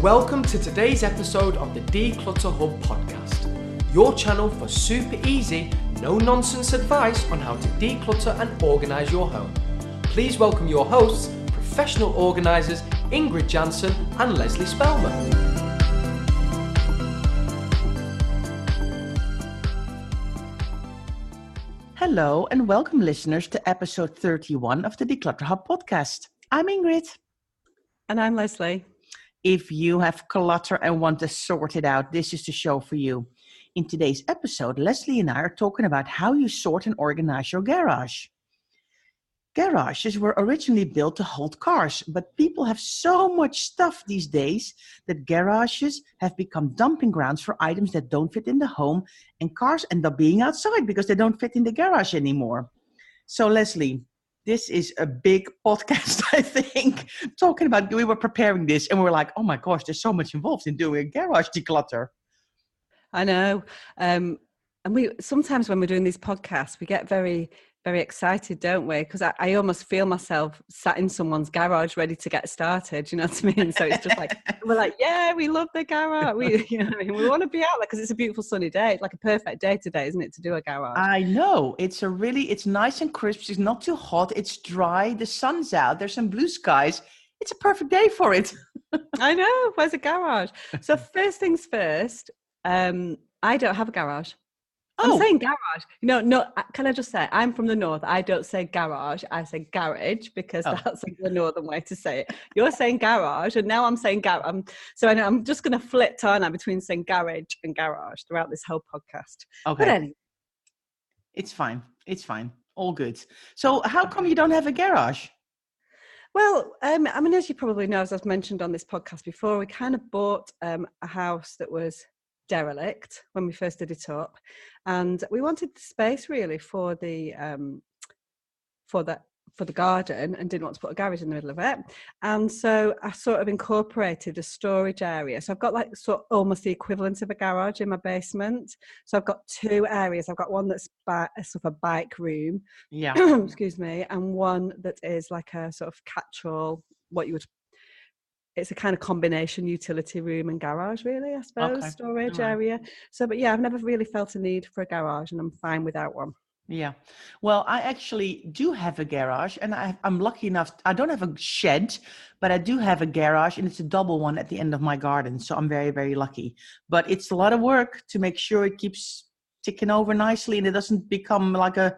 Welcome to today's episode of the Declutter Hub podcast, your channel for super easy, no-nonsense advice on how to declutter and organise your home. Please welcome your hosts, professional organisers Ingrid Jansen and Lesley Spellman. Hello and welcome listeners to episode 31 of the Declutter Hub podcast. I'm Ingrid. And I'm Lesley. If you have clutter and want to sort it out, this is the show for you. In today's episode, Lesley and I are talking about how you sort and organize your garage. Garages were originally built to hold cars, but people have so much stuff these days that garages have become dumping grounds for items that don't fit in the home, and cars end up being outside because they don't fit in the garage anymore. So Lesley, this is a big podcast, I think, talking about, we were preparing this and we were like, oh my gosh, there's so much involved in doing a garage declutter. I know. And we sometimes when we're doing these podcasts, we get very, very excited, don't we? Because I almost feel myself sat in someone's garage ready to get started, you know what I mean? So it's just like, we're like, yeah, we love the garage. You know what I mean? We want to be out there because it's a beautiful sunny day. It's like a perfect day today, isn't it, to do a garage? I know. It's nice and crisp. It's not too hot. It's dry. The sun's out. There's some blue skies. It's a perfect day for it. I know. Where's a garage? So first things first, I don't have a garage. I'm saying garage. No, can I just say, I'm from the north. I don't say garage. I say garage because that's the northern way to say it. You're saying garage, and now I'm saying garage. So I know I'm just going to flip, aren't I, between saying garage and garage throughout this whole podcast. Okay. But anyway. It's fine. All good. So how come you don't have a garage? Well, I mean, as you probably know, as I've mentioned on this podcast before, we kind of bought a house that was derelict when we first did it up, and we wanted the space really for the garden and didn't want to put a garage in the middle of it, and so I sort of incorporated a storage area. So I've got like almost the equivalent of a garage in my basement. So I've got two areas. I've got one that's a sort of a bike room, excuse me, and one that is like a sort of catch-all, it's a kind of combination utility room and garage, really, I suppose, storage area. So, but yeah, I've never really felt a need for a garage, and I'm fine without one. Yeah. Well, I actually do have a garage, and I'm lucky enough. I don't have a shed, but I do have a garage, and it's a double one at the end of my garden. So I'm very, very lucky. But it's a lot of work to make sure it keeps ticking over nicely and it doesn't become like a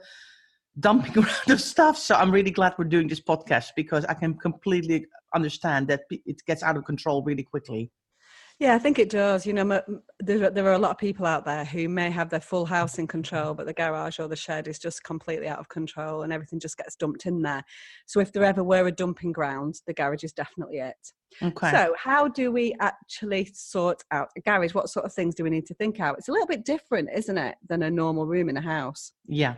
dumping ground of stuff. So I'm really glad we're doing this podcast because I can completely understand that it gets out of control really quickly. Yeah, I think it does. You know, there are a lot of people out there who may have their full house in control, but the garage or the shed is just completely out of control and everything just gets dumped in there. So if there ever were a dumping ground, the garage is definitely it. Okay. So how do we actually sort out a garage? What sort of things do we need to think out? It's a little bit different, isn't it, than a normal room in a house? Yeah,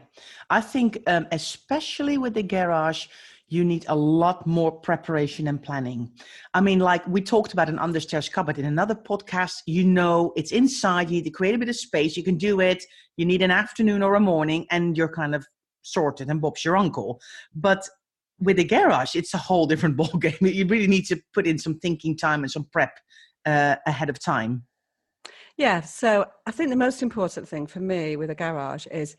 I think especially with the garage, you need a lot more preparation and planning. I mean, like we talked about an understairs cupboard in another podcast, it's inside, you need to create a bit of space, you can do it, you need an afternoon or a morning, and you're kind of sorted and Bob's your uncle. But with a garage, it's a whole different ballgame. You really need to put in some thinking time and some prep ahead of time. Yeah, so I think the most important thing for me with a garage is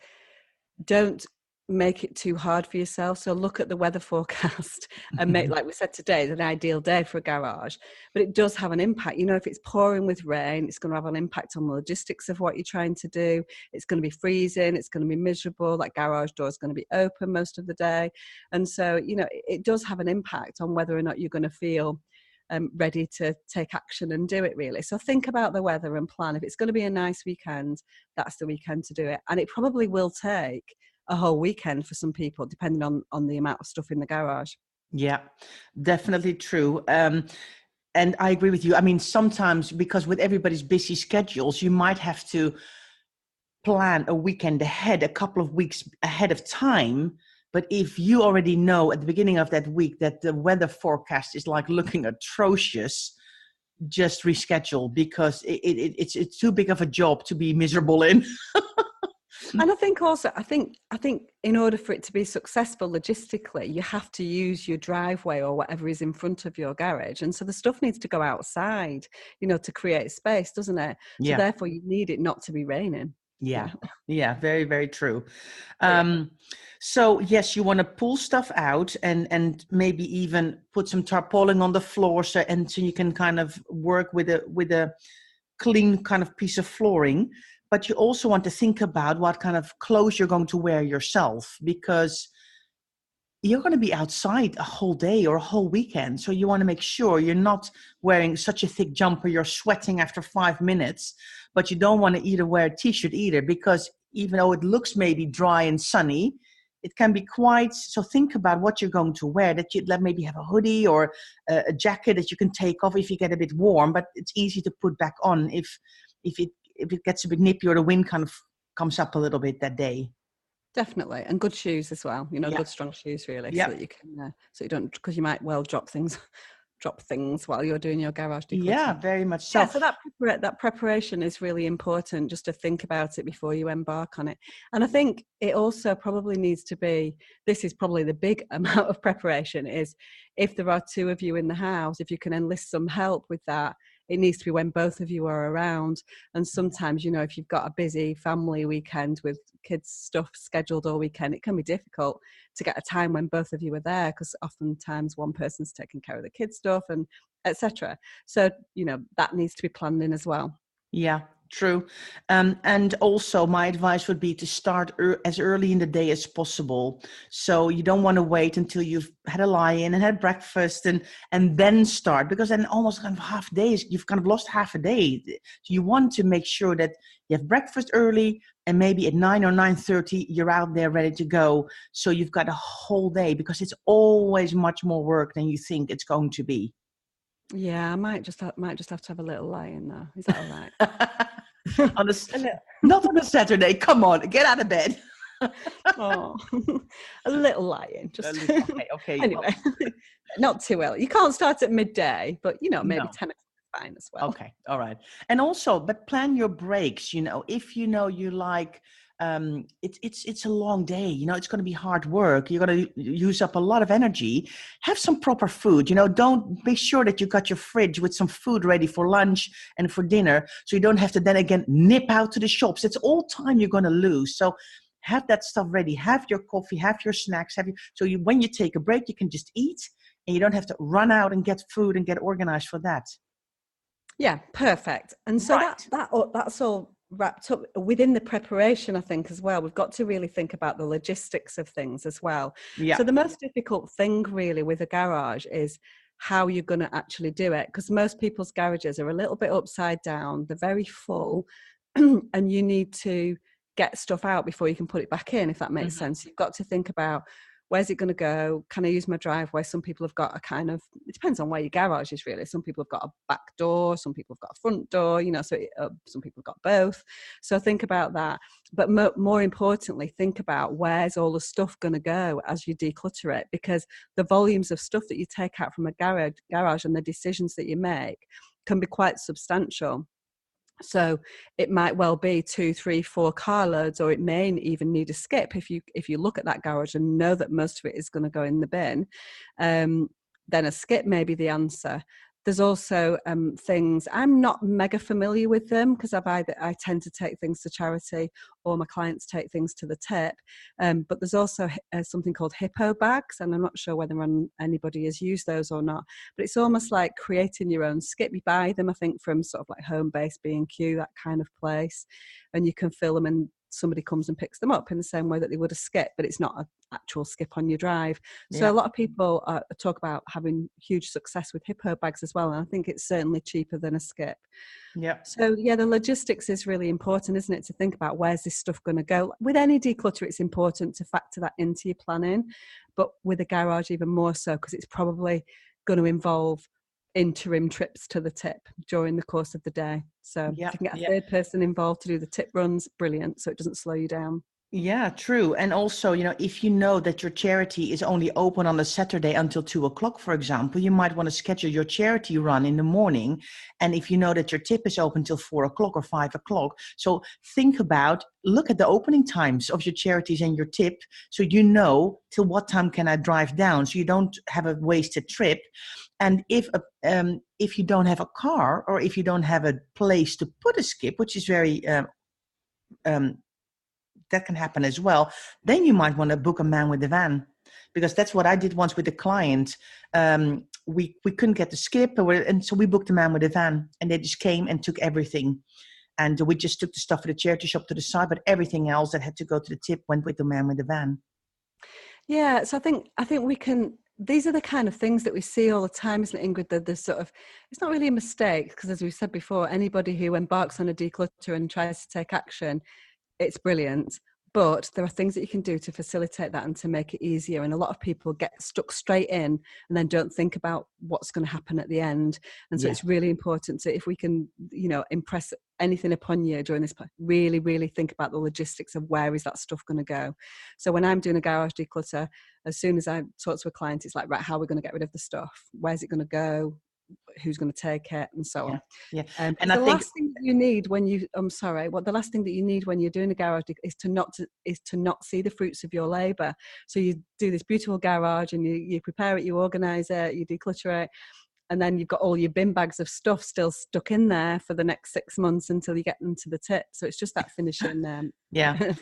don't make it too hard for yourself. So look at the weather forecast and make, like we said today, is an ideal day for a garage, but it does have an impact. You know, if it's pouring with rain, it's going to have an impact on the logistics of what you're trying to do. It's going to be freezing. It's going to be miserable. That garage door is going to be open most of the day. And so, you know, it does have an impact on whether or not you're going to feel ready to take action and do it, really. So think about the weather and plan. If it's going to be a nice weekend, that's the weekend to do it. And it probably will take a whole weekend for some people, depending on the amount of stuff in the garage. Yeah, definitely true. And I agree with you. I mean, sometimes because with everybody's busy schedules, you might have to plan a weekend ahead, a couple of weeks ahead of time. But if you already know at the beginning of that week that the weather forecast is like looking atrocious, just reschedule because it's too big of a job to be miserable in. And I think also, I think in order for it to be successful logistically, you have to use your driveway or whatever is in front of your garage. And so the stuff needs to go outside, to create space, doesn't it? So Yeah. therefore you need it not to be raining. Yeah. Yeah. Very, very true. Yeah. So yes, you want to pull stuff out and maybe even put some tarpaulin on the floor so you can kind of work with a clean kind of piece of flooring. But you also want to think about what kind of clothes you're going to wear yourself, because you're going to be outside a whole day or a whole weekend. So you want to make sure you're not wearing such a thick jumper, you're sweating after 5 minutes, but you don't want to either wear a t-shirt either, because even though it looks maybe dry and sunny, it can be quite, so think about what you're going to wear, that you maybe have a hoodie or a jacket that you can take off if you get a bit warm, but it's easy to put back on if it gets a bit nippy or the wind kind of comes up a little bit that day. Definitely. And good shoes as well, Yeah. good strong shoes really, Yeah. so that you can, so you don't, because you might well drop things while you're doing your garage declutter. Yeah, very much so. Yeah, so that preparation is really important, just to think about it before you embark on it. And I think it also probably needs to be, this is probably the big amount of preparation, is if there are two of you in the house, if you can enlist some help with that, it needs to be when both of you are around. And sometimes, if you've got a busy family weekend with kids stuff scheduled all weekend, it can be difficult to get a time when both of you are there, because oftentimes one person's taking care of the kids stuff and etc. So, that needs to be planned in as well. Yeah, true. And also my advice would be to start as early in the day as possible. So you don't want to wait until you've had a lie-in and had breakfast and then start, because then almost kind of half days, you've kind of lost half a day. So you want to make sure that you have breakfast early, and maybe at 9 or 9:30, you're out there ready to go. So you've got a whole day, because it's always much more work than you think it's going to be. Yeah, I might just have to have a little lie in there. Is that all right? Not on a Saturday. Come on, get out of bed. Oh, a little lie in. Just okay. Anyway, not too early. You can't start at midday, but maybe No. 10 o'clock is fine as well. Okay, all right. And also, but plan your breaks. If you like, it's a long day. It's going to be hard work. You're going to use up a lot of energy. Have some proper food. Don't make sure that you got your fridge with some food ready for lunch and for dinner, so you don't have to then again nip out to the shops. It's all time you're going to lose. So have that stuff ready. Have your coffee. Have your snacks. When you take a break, you can just eat, and you don't have to run out and get food and get organized for that. Yeah, perfect. And so Right. that's all wrapped up within the preparation, I think, as well. We've got to really think about the logistics of things as well. Yeah. So the most difficult thing really with a garage is how you're going to actually do it, because most people's garages are a little bit upside down. They're very full and you need to get stuff out before you can put it back in, if that makes sense. You've got to think about, where's it going to go? Can I use my driveway? Some people have got it depends on where your garage is really. Some people have got a back door, some people have got a front door, some people have got both. So think about that. But more importantly, think about where's all the stuff going to go as you declutter it, because the volumes of stuff that you take out from a garage and the decisions that you make can be quite substantial. So it might well be 2, 3, 4 carloads, or it may even need a skip if you look at that garage and know that most of it is going to go in the bin. Then a skip may be the answer. There's also things, I'm not mega familiar with them, because I tend to take things to charity, or my clients take things to the tip. But there's also something called hippo bags, and I'm not sure whether anybody has used those or not. But it's almost like creating your own skip. You buy them, I think, from sort of like Homebase, B&Q, that kind of place, and you can fill them and somebody comes and picks them up in the same way that they would a skip, but it's not an actual skip on your drive. So Yeah. a lot of people talk about having huge success with hippo bags as well, and I think it's certainly cheaper than a skip. Yeah. So yeah, the logistics is really important, isn't it, to think about where's this stuff going to go. With any declutter, it's important to factor that into your planning, but with a garage even more so, because it's probably going to involve interim trips to the tip during the course of the day. So if you can get a third person involved to do the tip runs, brilliant, so it doesn't slow you down. Yeah, true. And also, if you know that your charity is only open on a Saturday until 2 o'clock, for example, you might want to schedule your charity run in the morning. And if you know that your tip is open till 4 o'clock or 5 o'clock, so look at the opening times of your charities and your tip. So you know till what time can I drive down, so you don't have a wasted trip. And if you don't have a car, or if you don't have a place to put a skip, which is very um, that can happen as well, then you might want to book a man with a van, because that's what I did once with a client. We couldn't get the skip, and so we booked a man with a van, and they just came and took everything. And we just took the stuff for the charity shop to the side, but everything else that had to go to the tip went with the man with the van. Yeah, so I think we can. These are the kind of things that we see all the time, isn't it, Ingrid? That there's sort of, it's not really a mistake, because as we said before, anybody who embarks on a declutter and tries to take action, it's brilliant. But there are things that you can do to facilitate that and to make it easier. And a lot of people get stuck straight in and then don't think about what's going to happen at the end. And so It's really important to, if we can, impress anything upon you during this, really, really think about the logistics of where is that stuff going to go. So when I'm doing a garage declutter, as soon as I talk to a client, it's like, right, how are we going to get rid of the stuff? Where's it going to go? Who's going to take it, and so on. Yeah. And I think last thing that you need when you, the last thing that you need when you're doing a garage is to not see the fruits of your labor. So you do this beautiful garage, and you prepare it, you organize it, you declutter it, and then you've got all your bin bags of stuff still stuck in there for the next 6 months until you get them to the tip. So it's just that finishing. Yeah.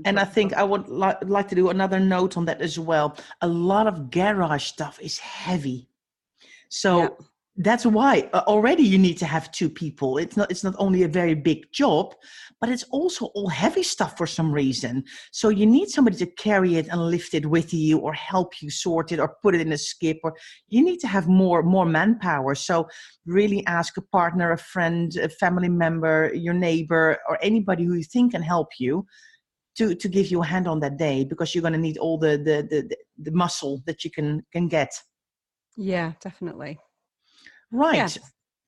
And I think I would like to do another note on that as well. A lot of garage stuff is heavy. So that's why already you need to have two people. It's not only a very big job, but it's also all heavy stuff for some reason. So you need somebody to carry it and lift it with you, or help you sort it, or put it in a skip, or you need to have more manpower. So really ask a partner, a friend, a family member, your neighbor, or anybody who you think can help you to give you a hand on that day, because you're going to need all the muscle that you can get. Yeah, definitely. Right. Yes.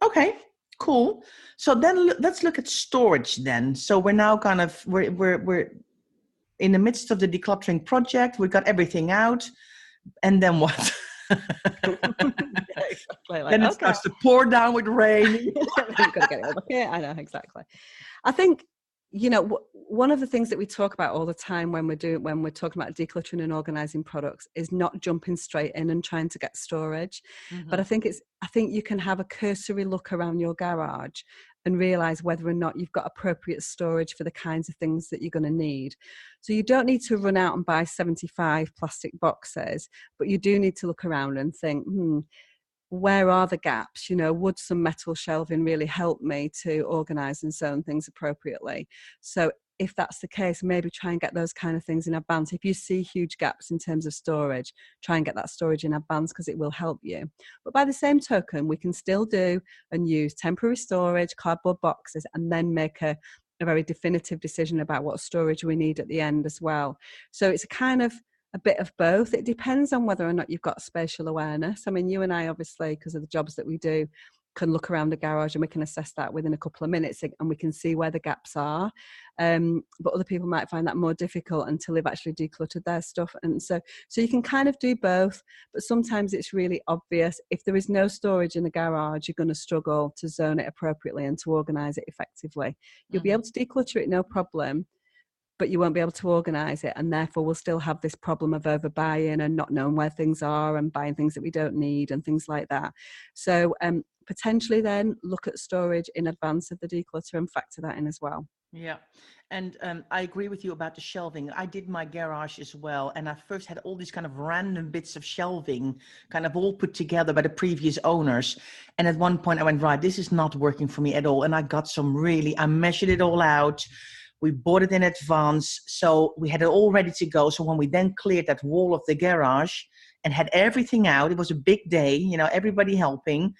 Okay, cool. So then let's look at storage then. So we're now we're in the midst of the decluttering project. We got everything out. And then what? Exactly. Then it starts to pour down with rain. You've got to get it over here. I know, exactly. I think, one of the things that we talk about all the time when we're talking about decluttering and organizing products is not jumping straight in and trying to get storage. Mm-hmm. But I think you can have a cursory look around your garage and realize whether or not you've got appropriate storage for the kinds of things that you're going to need. So you don't need to run out and buy 75 plastic boxes, but you do need to look around and think, where are the gaps? Would some metal shelving really help me to organize and zone things appropriately? So if that's the case, maybe try and get those kind of things in advance. If you see huge gaps in terms of storage, try and get that storage in advance, because it will help you. But by the same token, we can still do and use temporary storage, cardboard boxes, and then make a very definitive decision about what storage we need at the end as well. So it's a bit of both. It depends on whether or not you've got spatial awareness. I mean, you and I, obviously, because of the jobs that we do, can look around the garage and we can assess that within a couple of minutes, and we can see where the gaps are. But other people might find that more difficult until they've actually decluttered their stuff. And so you can kind of do both, but sometimes it's really obvious. If there is no storage in the garage, you're going to struggle to zone it appropriately and to organize it effectively. You'll be able to declutter it, no problem, but you won't be able to organise it, and therefore we'll still have this problem of overbuying and not knowing where things are and buying things that we don't need and things like that. So potentially then look at storage in advance of the declutter and factor that in as well. Yeah. And I agree with you about the shelving. I did my garage as well. And I first had all these kind of random bits of shelving kind of all put together by the previous owners. And at one point I went, right, this is not working for me at all. And I got I measured it all out. We bought it in advance, so we had it all ready to go. So when we then cleared that wall of the garage and had everything out, it was a big day, everybody helping.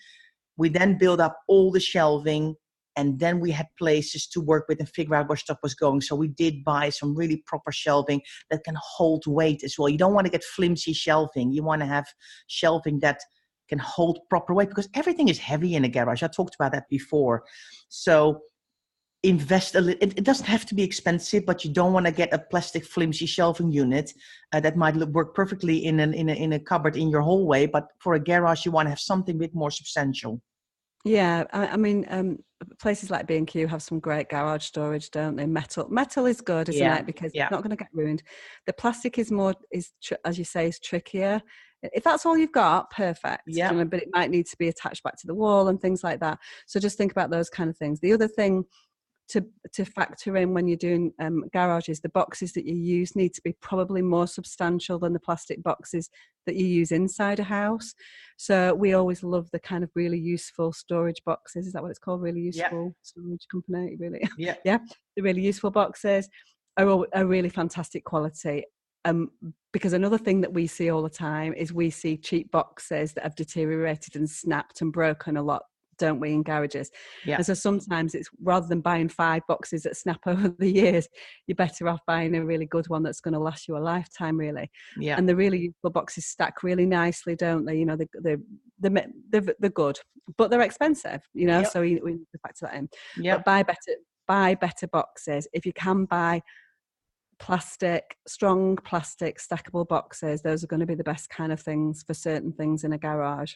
We then built up all the shelving, and then we had places to work with and figure out where stuff was going. So we did buy some really proper shelving that can hold weight as well. You don't want to get flimsy shelving. You want to have shelving that can hold proper weight, because everything is heavy in a garage. I talked about that before. So invest a little. It doesn't have to be expensive, but you don't want to get a plastic flimsy shelving unit that might work perfectly in a cupboard in your hallway. But for a garage, you want to have something a bit more substantial. Yeah, I mean, places like B&Q have some great garage storage, don't they? Metal is good, isn't it? Because it's not going to get ruined. The plastic is more, as you say, is trickier. If that's all you've got, perfect. Yeah. You know, but it might need to be attached back to the wall and things like that. So just think about those kind of things. The other thing to factor in when you're doing garages, the boxes that you use need to be probably more substantial than the plastic boxes that you use inside a house. So we always love the kind of really useful storage boxes. Is that what it's called? Really useful storage company, really? Yeah. The really useful boxes are really fantastic quality. Because another thing that we see all the time is we see cheap boxes that have deteriorated and snapped and broken a lot, don't we, in garages? And so sometimes it's, rather than buying 5 boxes that snap over the years, you're better off buying a really good one that's going to last you a lifetime, really. And the really useful boxes stack really nicely, don't they? You know, they're good, but they're expensive, you know, so we need to factor that in. But buy better boxes. If you can buy strong plastic stackable boxes, those are going to be the best kind of things for certain things in a garage.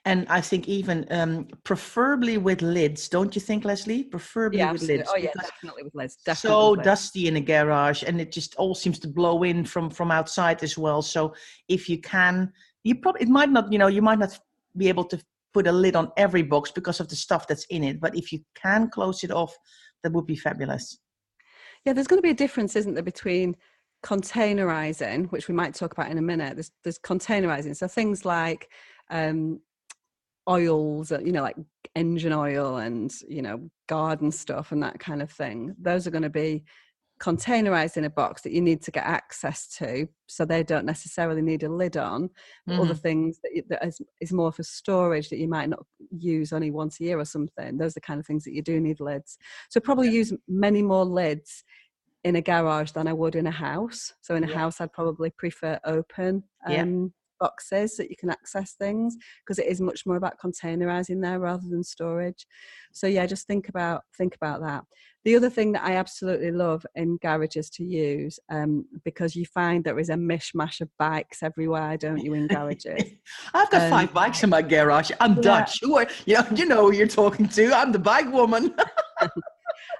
And I think even preferably with lids, don't you think, Lesley? Preferably with lids. Oh yeah, definitely with lids. So dusty in a garage, and it just all seems to blow in from outside as well. So if you can, you might not be able to put a lid on every box because of the stuff that's in it, but if you can close it off, that would be fabulous. Yeah, there's going to be a difference, isn't there, between containerizing, which we might talk about in a minute. There's containerizing. So things like oils, you know, like engine oil and, you know, garden stuff and that kind of thing. Those are going to be containerized in a box that you need to get access to. So they don't necessarily need a lid on. But other things that is more for storage that you might not use only once a year or something. Those are the kind of things that you do need lids. So probably use many more lids in a garage than I would in a house. So in a house, I'd probably prefer open boxes so that you can access things, because it is much more about containerizing there rather than storage. So yeah, just think about that. The other thing that I absolutely love in garages to use, because you find there is a mishmash of bikes everywhere, don't you, in garages? I've got 5 bikes in my garage. I'm Dutch. You know who you're talking to. I'm the bike woman.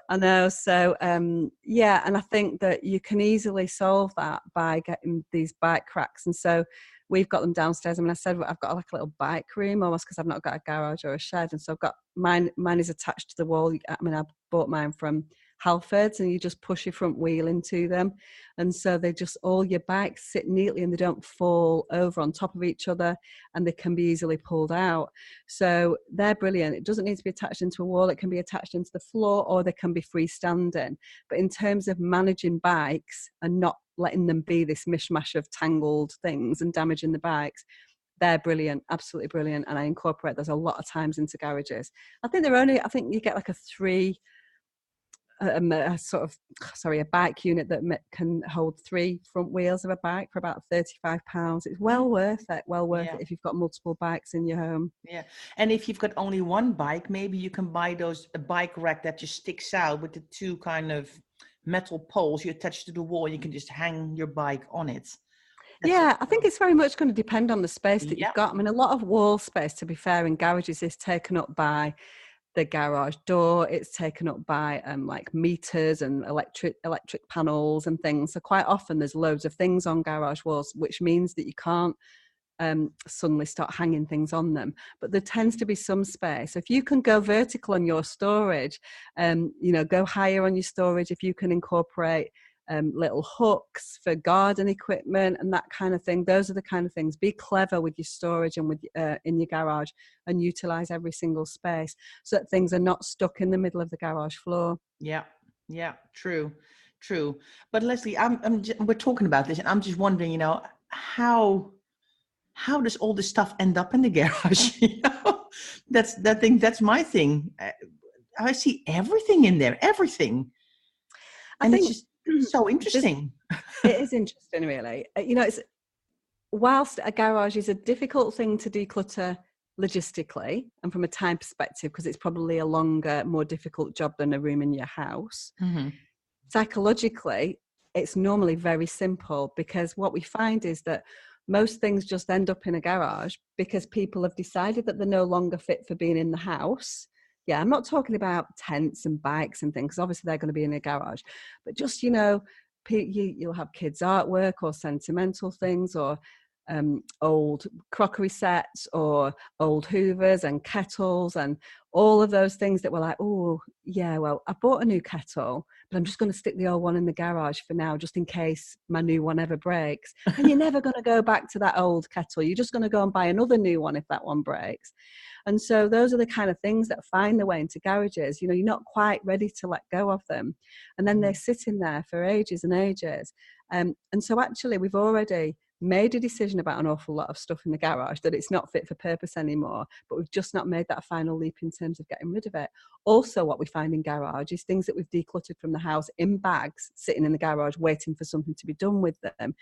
I know. So, and I think that you can easily solve that by getting these bike racks. And so we've got them downstairs. I mean, I said I've got like a little bike room almost because I've not got a garage or a shed. And so I've got mine is attached to the wall. I mean, I bought mine from Halfords, and you just push your front wheel into them. And so they just, all your bikes sit neatly and they don't fall over on top of each other, and they can be easily pulled out. So they're brilliant. It doesn't need to be attached into a wall. It can be attached into the floor, or they can be freestanding. But in terms of managing bikes and not letting them be this mishmash of tangled things and damaging the bikes, they're brilliant, absolutely brilliant. And I incorporate those a lot of times into garages. I think you get like a bike unit that can hold 3 front wheels of a bike for about £35. It's well worth it it if you've got multiple bikes in your home. And if you've got only one bike, maybe you can buy a bike rack that just sticks out with the 2 kind of metal poles you attach to the wall. You can just hang your bike on it. I think it's very much going to depend on the space that you've got. I mean, a lot of wall space, to be fair, in garages is taken up by the garage door. It's taken up by like meters and electric panels and things. So quite often there's loads of things on garage walls, which means that you can't suddenly start hanging things on them. But there tends to be some space. If you can go vertical on your storage, go higher on your storage, if you can incorporate little hooks for garden equipment and that kind of thing. Those are the kind of things. Be clever with your storage and with in your garage, and utilize every single space so that things are not stuck in the middle of the garage floor. Yeah, true. But Lesley, we're talking about this, and I'm just wondering, how does all this stuff end up in the garage? That's my thing. I see everything in there, everything, and it's just so interesting. It is interesting, really. It's whilst a garage is a difficult thing to declutter logistically and from a time perspective, because it's probably a longer, more difficult job than a room in your house. Mm-hmm. Psychologically, it's normally very simple, because what we find is that most things just end up in a garage because people have decided that they're no longer fit for being in the house. Yeah, I'm not talking about tents and bikes and things, because obviously they're going to be in a garage, but just, you'll have kids' artwork or sentimental things, or old crockery sets, or old hoovers and kettles, and all of those things that were like, oh yeah, well, I bought a new kettle, but I'm just going to stick the old one in the garage for now, just in case my new one ever breaks. And you're never going to go back to that old kettle. You're just going to go and buy another new one if that one breaks. And so those are the kind of things that find their way into garages. You're not quite ready to let go of them. And then they're sitting there for ages and ages. And so actually we've already made a decision about an awful lot of stuff in the garage that it's not fit for purpose anymore, but we've just not made that final leap in terms of getting rid of it. Also, what we find in garage is things that we've decluttered from the house in bags, sitting in the garage, waiting for something to be done with them.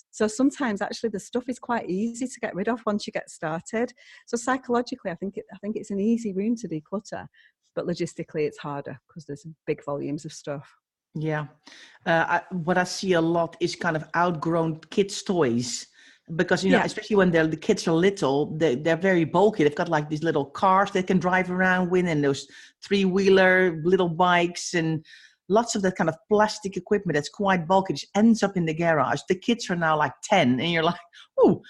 So sometimes actually the stuff is quite easy to get rid of once you get started. So psychologically, I think it's an easy room to declutter, but logistically it's harder because there's big volumes of stuff. Yeah. What I see a lot is kind of outgrown kids' toys. Because, especially when the kids are little, they're very bulky. They've got like these little cars they can drive around with, and those 3-wheeler little bikes, and lots of that kind of plastic equipment that's quite bulky. It ends up in the garage. The kids are now like 10, and you're like, oh,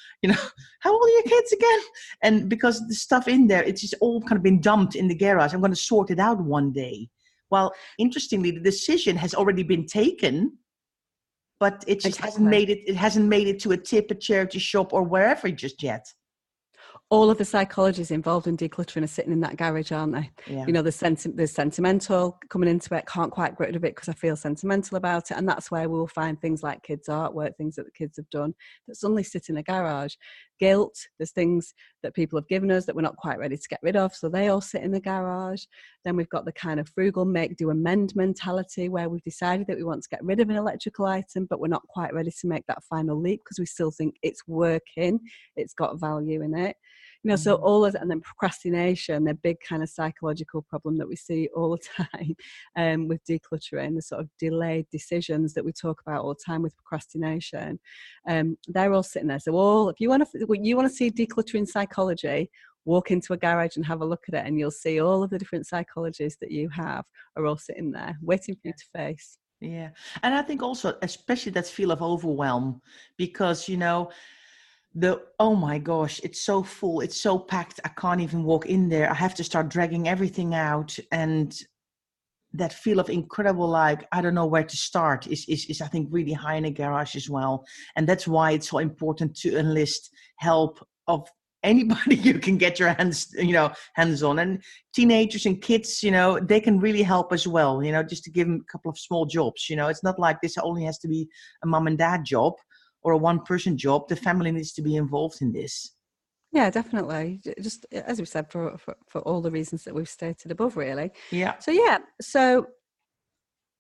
how old are your kids again? And because the stuff in there, it's just all kind of been dumped in the garage. I'm going to sort it out one day. Well, interestingly, the decision has already been taken, but it just hasn't made it to a charity shop or wherever just yet. All of the psychologists involved in decluttering are sitting in that garage, aren't they? Yeah. There's sentimental coming into it. Can't quite get rid of it because I feel sentimental about it. And that's where we'll find things like kids' artwork, things that the kids have done that suddenly sit in a garage. Guilt, there's things that people have given us that we're not quite ready to get rid of. So they all sit in the garage. Then we've got the kind of frugal make, do, amend mentality where we've decided that we want to get rid of an electrical item, but we're not quite ready to make that final leap because we still think it's working, it's got value in it. So all of that, and then procrastination, a big kind of psychological problem that we see all the time with decluttering, the sort of delayed decisions that we talk about all the time with procrastination. They're all sitting there. So if you want to see decluttering psychology, walk into a garage and have a look at it, and you'll see all of the different psychologies that you have are all sitting there waiting for you to face. Yeah. And I think also, especially that feel of overwhelm, because, oh my gosh, it's so full, it's so packed, I can't even walk in there. I have to start dragging everything out. And that feel of incredible, like, I don't know where to start is I think really high in a garage as well. And that's why it's so important to enlist help of anybody you can get your hands on. And teenagers and kids, they can really help as well, just to give them a couple of small jobs. It's not like this only has to be a mom and dad job or a one-person job. The family needs to be involved in this. Yeah, definitely. Just as we said, for all the reasons that we've stated above, really. Yeah. So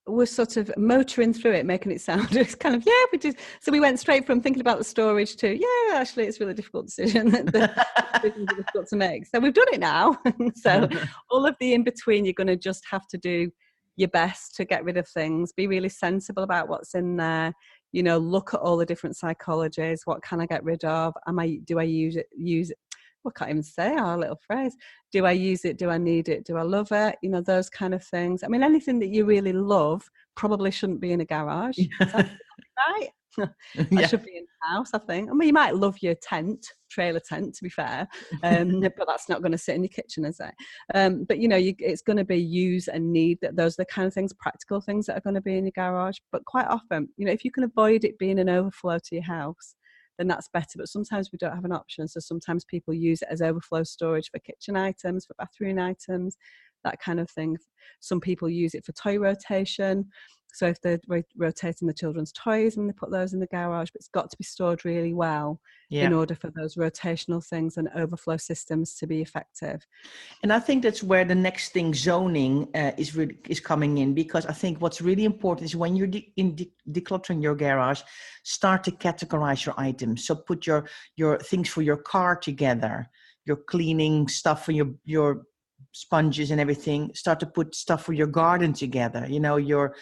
we're sort of motoring through it, making it sound it's kind of, we did. So we went straight from thinking about the storage to, actually, it's a really difficult decision. The decisions are difficult to make. So we've done it now. So all of the in-between, you're going to just have to do your best to get rid of things. Be really sensible about what's in there. Look at all the different psychologies. What can I get rid of? Do I use it? I can't even say our little phrase. Do I use it? Do I need it? Do I love it? Those kind of things. I mean, anything that you really love probably shouldn't be in a garage. Right? That should be in the house, I think. I mean, you might love your trailer tent, to be fair, but that's not going to sit in your kitchen, is it? But it's going to be use and need. Those are the kind of things, practical things that are going to be in your garage. But quite often, if you can avoid it being an overflow to your house, then that's better. But sometimes we don't have an option. So sometimes people use it as overflow storage for kitchen items, for bathroom items, that kind of thing. Some people use it for toy rotation. So if they're rotating the children's toys and they put those in the garage, but it's got to be stored really well in order for those rotational things and overflow systems to be effective. And I think that's where the next thing, zoning, is coming in, because I think what's really important is when you're decluttering your garage, start to categorize your items. So put your things for your car together. your cleaning stuff for your sponges and everything. Start to put stuff for your garden together, your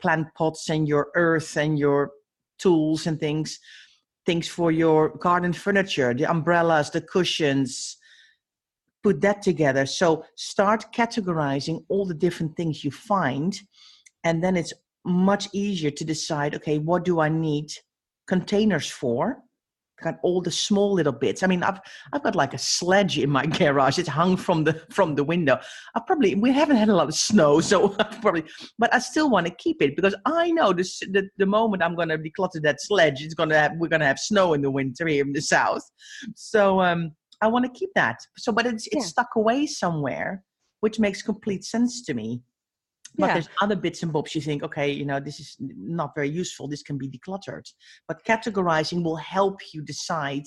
plant pots and your earth and your tools and things for your garden furniture, the umbrellas, the cushions. Put that together. So start categorizing all the different things you find, and then it's much easier to decide, okay, what do I need containers for? Got all the small little bits. I mean, I've got like a sledge in my garage. It's hung from the window. We haven't had a lot of snow, so but I still want to keep it because I know the moment I'm going to declutter that sledge, we're going to have snow in the winter here in the south. So I want to keep that. So, but it's stuck away somewhere, which makes complete sense to me. But there's other bits and bobs you think, okay, this is not very useful. This can be decluttered. But categorizing will help you decide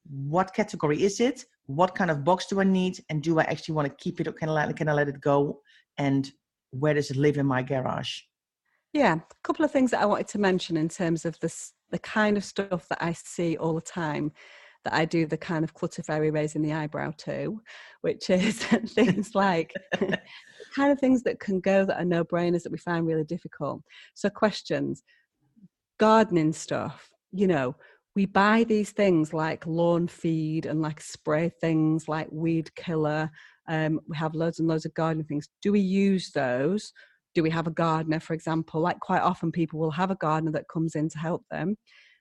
what category is it, what kind of box do I need, and do I actually want to keep it, or can I let it go, and where does it live in my garage? Yeah, a couple of things that I wanted to mention in terms of the kind of stuff that I see all the time, that I do the kind of clutter fairy raising the eyebrow to, which is things like kind of things that can go that are no-brainers that we find really difficult. So questions, gardening stuff, we buy these things like lawn feed and like spray things like weed killer. We have loads and loads of gardening things. Do we use those? Do we have a gardener, for example? Like quite often people will have a gardener that comes in to help them,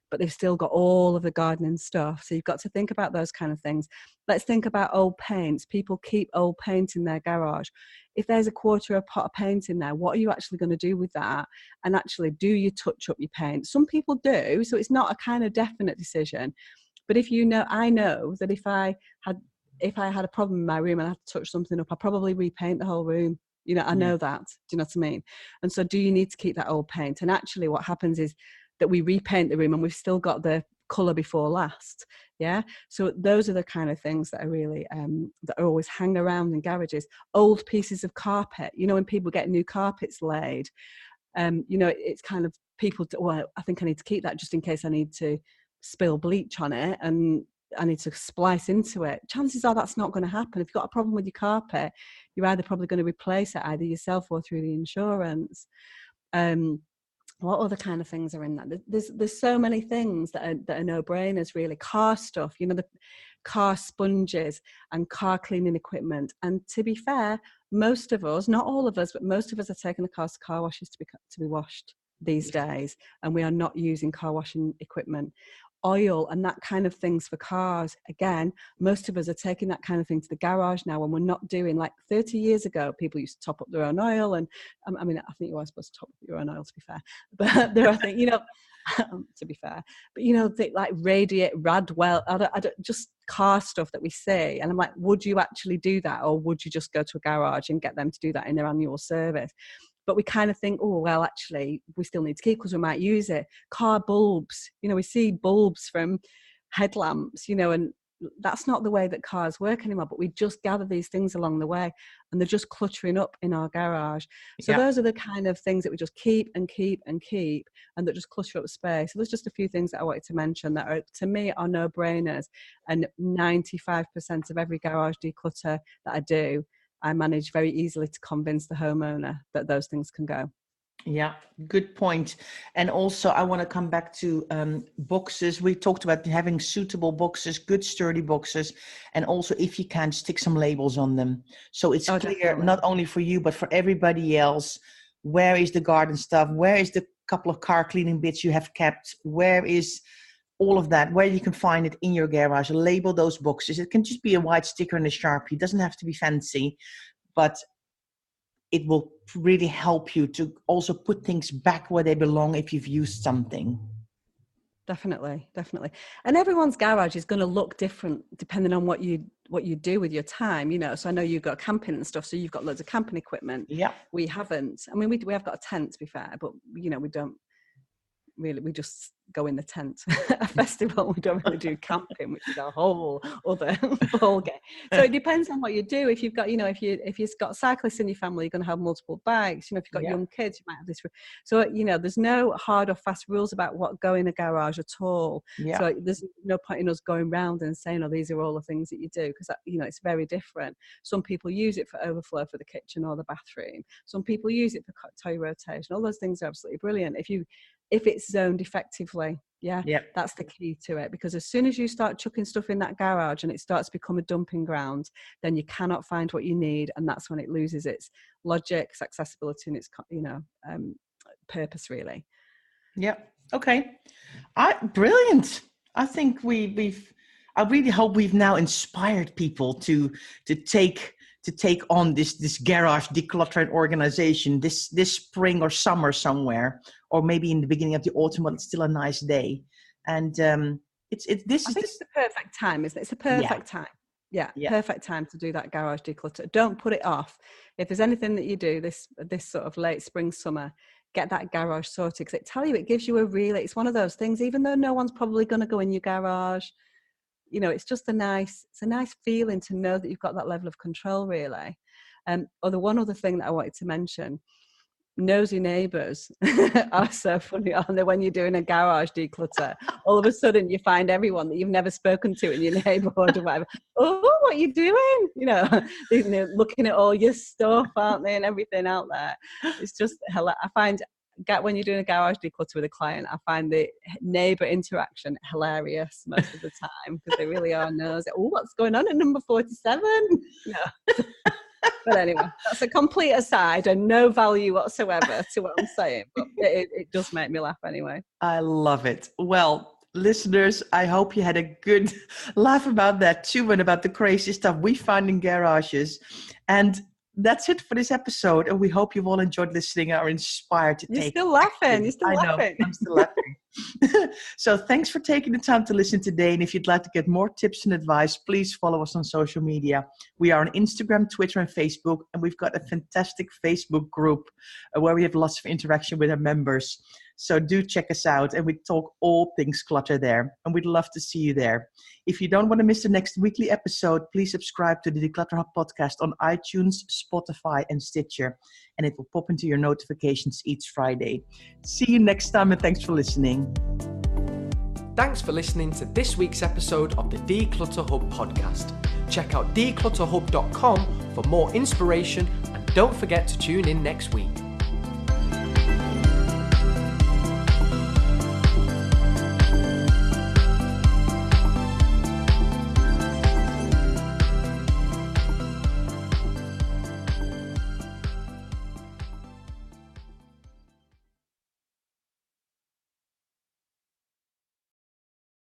but they've still got all of the gardening stuff. So you've got to think about those kind of things. Let's think about old paints. People keep old paint in their garage. If there's a quarter of a pot of paint in there, what are you actually going to do with that? And actually, do you touch up your paint? Some people do, so it's not a kind of definite decision. But I know that if I had a problem in my room and I had to touch something up, I'd probably repaint the whole room. I know that. Do you know what I mean? And so do you need to keep that old paint? And actually what happens is that we repaint the room and we've still got the colour before last. Yeah. So those are the kind of things that are really, that always hang around in garages. Old pieces of carpet, when people get new carpets laid, it's kind of I think I need to keep that just in case I need to spill bleach on it and I need to splice into it. Chances are that's not going to happen. If you've got a problem with your carpet, you're either probably going to replace it either yourself or through the insurance. What other kind of things are in that? There's so many things that are no-brainers, really. Car stuff, the car sponges and car cleaning equipment. And to be fair, most of us, not all of us, but most of us are taking the cars to car washes to be washed these days, and we are not using car washing equipment. Oil and that kind of things for cars, again, most of us are taking that kind of thing to the garage now, and we're not doing, like 30 years ago people used to top up their own oil, and I think you are supposed to top up your own oil, to be fair, but there are things, to be fair, but like Radiate, Radwell, I don't, just car stuff that we see, and I'm like, would you actually do that, or would you just go to a garage and get them to do that in their annual service? But we kind of think, oh, well, actually, we still need to keep because we might use it. Car bulbs, we see bulbs from headlamps, and that's not the way that cars work anymore. But we just gather these things along the way, and they're just cluttering up in our garage. So those are the kind of things that we just keep and keep and keep, and that just clutter up space. So there's just a few things that I wanted to mention that are, to me, are no-brainers. And 95% of every garage declutter that I do, I manage very easily to convince the homeowner that those things can go. Yeah, good point. And also I want to come back to boxes. We talked about having suitable boxes, good sturdy boxes, and also if you can, stick some labels on them. So it's clear, definitely, not only for you, but for everybody else. Where is the garden stuff? Where is the couple of car cleaning bits you have kept? Where is all of that, where you can find it in your garage? Label those boxes. It can just be a white sticker and a Sharpie. It doesn't have to be fancy, but it will really help you to also put things back where they belong if you've used something. Definitely. And everyone's garage is going to look different depending on what you do with your time, So I know you've got camping and stuff, so you've got loads of camping equipment. Yeah. We haven't. I mean, we have got a tent, to be fair, but we don't really, we just go in the tent. A festival, we don't really do camping, which is a whole other ball game. So it depends on what you do. If you've got, if you've got cyclists in your family, you're going to have multiple bikes. If you've got young kids, you might have this. So, there's no hard or fast rules about what go in a garage at all. Yeah. So there's no point in us going round and saying, oh, these are all the things that you do, because, it's very different. Some people use it for overflow for the kitchen or the bathroom. Some people use it for toy rotation. All those things are absolutely brilliant. If it's zoned effectively, that's the key to it. Because as soon as you start chucking stuff in that garage and it starts to become a dumping ground, then you cannot find what you need, and that's when it loses its logic, its accessibility, and its purpose, really. Yeah. Okay. Brilliant. I think I really hope we've now inspired people to take on this garage declutter and organization this spring or summer somewhere, or maybe in the beginning of the autumn when it's still a nice day. And it's the perfect time, isn't it? It's a perfect time. Yeah, perfect time to do that garage declutter. Don't put it off. If there's anything that you do this sort of late spring, summer, get that garage sorted, because it gives you it's one of those things, even though no one's probably going to go in your garage, it's just a nice feeling to know that you've got that level of control, really. Or the one other thing that I wanted to mention, nosy neighbours are so funny, aren't they? When you're doing a garage declutter, all of a sudden you find everyone that you've never spoken to in your neighbourhood or whatever. Oh, what are you doing? They're looking at all your stuff, aren't they, and everything out there. It's just I find when you're doing a garage declutter with a client, I find the neighbour interaction hilarious most of the time, because they really are nosy. Oh, what's going on at number 47? But anyway, that's a complete aside and no value whatsoever to what I'm saying, but it does make me laugh anyway. I love it. Well, listeners, I hope you had a good laugh about that too, and about the crazy stuff we find in garages. And that's it for this episode, and we hope you've all enjoyed listening and are inspired to You're still laughing. I'm still laughing. So thanks for taking the time to listen today. And if you'd like to get more tips and advice, please follow us on social media. We are on Instagram, Twitter, and Facebook, and we've got a fantastic Facebook group where we have lots of interaction with our members. So do check us out, and we talk all things clutter there, and we'd love to see you there. If you don't want to miss the next weekly episode, please subscribe to the Declutter Hub podcast on iTunes, Spotify, and Stitcher, and it will pop into your notifications each Friday. See you next time, and thanks for listening. Thanks for listening to this week's episode of the Declutter Hub podcast. Check out declutterhub.com for more inspiration, and don't forget to tune in next week.